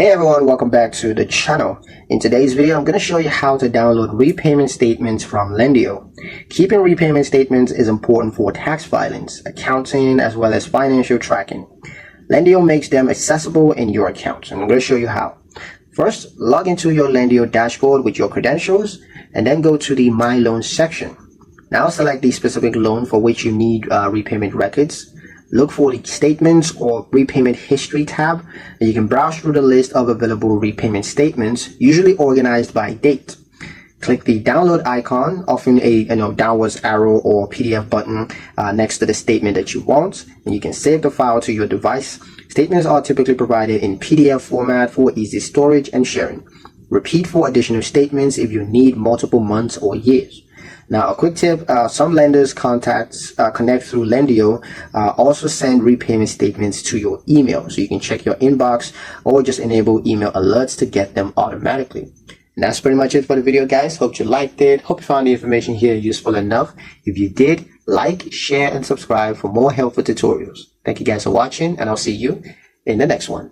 Hey everyone, welcome back to the channel. In today's video, I'm going to show you how to download repayment statements from Lendio. Keeping repayment statements is important for tax filings, accounting, as well as financial tracking. Lendio makes them accessible in your account, and I'm going to show you how. First, log into your Lendio dashboard with your credentials, and then go to the My Loans section. Now select the specific loan for which you need repayment records. Look for the Statements or Repayment History tab, and you can browse through the list of available repayment statements, usually organized by date. Click the download icon, often a downwards arrow or PDF button next to the statement that you want, and you can save the file to your device. Statements are typically provided in PDF format for easy storage and sharing. Repeat for additional statements if you need multiple months or years. Now, a quick tip, some lenders connect through Lendio, also send repayment statements to your email, so you can check your inbox or just enable email alerts to get them automatically. And that's pretty much it for the video, guys. Hope you liked it. Hope you found the information here useful enough. If you did, like, share, and subscribe for more helpful tutorials. Thank you guys for watching, and I'll see you in the next one.